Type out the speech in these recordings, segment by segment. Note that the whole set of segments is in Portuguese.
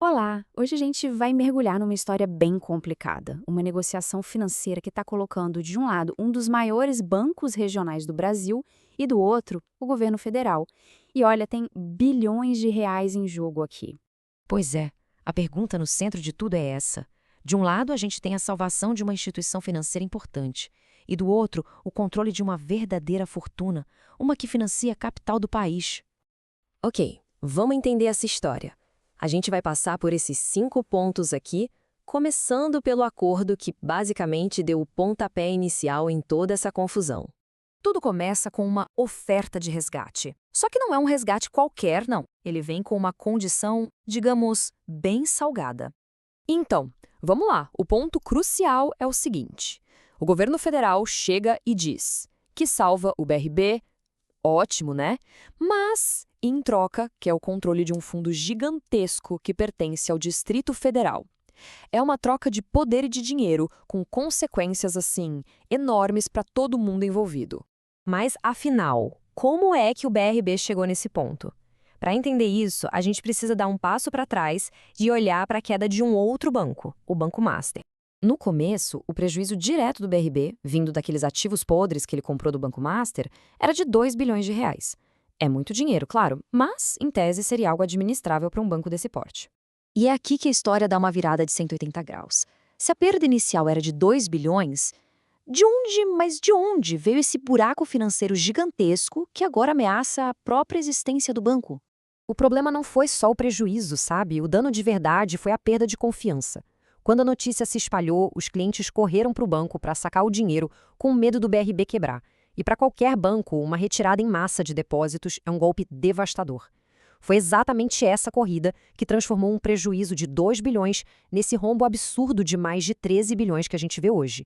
Olá! Hoje a gente vai mergulhar numa história bem complicada. Uma negociação financeira que está colocando, de um lado, um dos maiores bancos regionais do Brasil e, do outro, o governo federal. E olha, tem bilhões de reais em jogo aqui. Pois é, a pergunta no centro de tudo é essa. De um lado, a gente tem a salvação de uma instituição financeira importante, e do outro, o controle de uma verdadeira fortuna, uma que financia a capital do país. Ok, vamos entender essa história. A gente vai passar por esses 5 pontos aqui, começando pelo acordo que basicamente deu o pontapé inicial em toda essa confusão. Tudo começa com uma oferta de resgate. Só que não é um resgate qualquer, não. Ele vem com uma condição, digamos, bem salgada. Então, vamos lá. O ponto crucial é o seguinte: o governo federal chega e diz que salva o BRB, ótimo, né? Mas, em troca, quer o controle de um fundo gigantesco que pertence ao Distrito Federal. É uma troca de poder e de dinheiro, com consequências, assim, enormes para todo mundo envolvido. Mas, afinal, como é que o BRB chegou nesse ponto? Para entender isso, a gente precisa dar um passo para trás e olhar para a queda de um outro banco, o Banco Master. No começo, o prejuízo direto do BRB, vindo daqueles ativos podres que ele comprou do Banco Master, era de 2 bilhões de reais. É muito dinheiro, claro, mas, em tese, seria algo administrável para um banco desse porte. E é aqui que a história dá uma virada de 180 graus. Se a perda inicial era de 2 bilhões, mas de onde veio esse buraco financeiro gigantesco que agora ameaça a própria existência do banco? O problema não foi só o prejuízo, sabe? O dano de verdade foi a perda de confiança. Quando a notícia se espalhou, os clientes correram para o banco para sacar o dinheiro com medo do BRB quebrar. E para qualquer banco, uma retirada em massa de depósitos é um golpe devastador. Foi exatamente essa corrida que transformou um prejuízo de 2 bilhões nesse rombo absurdo de mais de 13 bilhões que a gente vê hoje.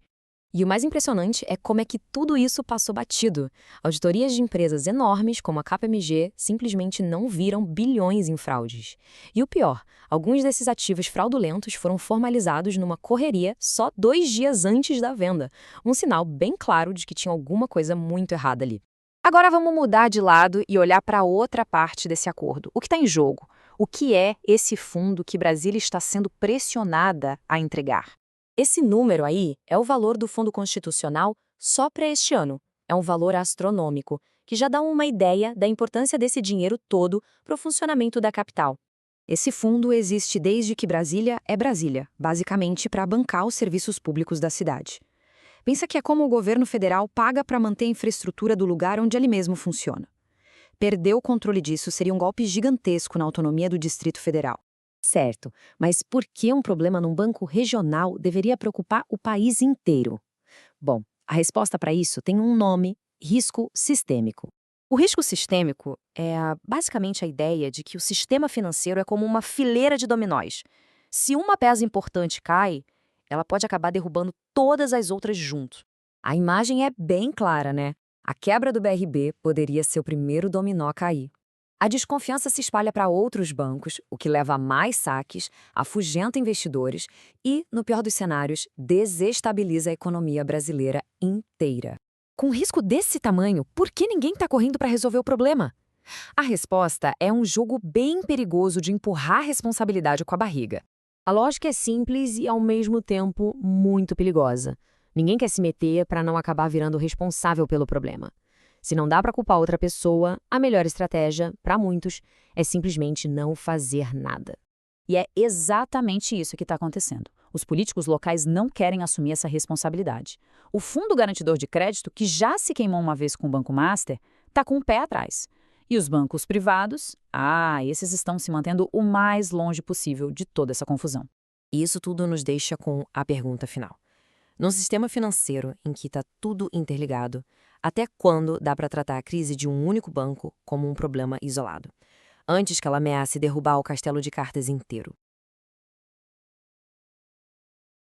E o mais impressionante é como é que tudo isso passou batido. Auditorias de empresas enormes, como a KPMG, simplesmente não viram bilhões em fraudes. E o pior, alguns desses ativos fraudulentos foram formalizados numa correria só 2 dias antes da venda. Um sinal bem claro de que tinha alguma coisa muito errada ali. Agora vamos mudar de lado e olhar para outra parte desse acordo. O que está em jogo? O que é esse fundo que Brasília está sendo pressionada a entregar? Esse número aí é o valor do Fundo Constitucional só para este ano. É um valor astronômico, que já dá uma ideia da importância desse dinheiro todo para o funcionamento da capital. Esse fundo existe desde que Brasília é Brasília, basicamente para bancar os serviços públicos da cidade. Pensa que é como o governo federal paga para manter a infraestrutura do lugar onde ele mesmo funciona. Perder o controle disso seria um golpe gigantesco na autonomia do Distrito Federal. Certo, mas por que um problema num banco regional deveria preocupar o país inteiro? Bom, a resposta para isso tem um nome: risco sistêmico. O risco sistêmico é basicamente a ideia de que o sistema financeiro é como uma fileira de dominós. Se uma peça importante cai, ela pode acabar derrubando todas as outras junto. A imagem é bem clara, né? A quebra do BRB poderia ser o primeiro dominó a cair. A desconfiança se espalha para outros bancos, o que leva a mais saques, afugenta investidores e, no pior dos cenários, desestabiliza a economia brasileira inteira. Com um risco desse tamanho, por que ninguém está correndo para resolver o problema? A resposta é um jogo bem perigoso de empurrar a responsabilidade com a barriga. A lógica é simples e, ao mesmo tempo, muito perigosa. Ninguém quer se meter para não acabar virando responsável pelo problema. Se não dá para culpar outra pessoa, a melhor estratégia, para muitos, é simplesmente não fazer nada. E é exatamente isso que está acontecendo. Os políticos locais não querem assumir essa responsabilidade. O Fundo Garantidor de Crédito, que já se queimou uma vez com o Banco Master, está com o pé atrás. E os bancos privados, esses estão se mantendo o mais longe possível de toda essa confusão. E isso tudo nos deixa com a pergunta final. Num sistema financeiro em que está tudo interligado, até quando dá para tratar a crise de um único banco como um problema isolado, antes que ela ameace derrubar o castelo de cartas inteiro?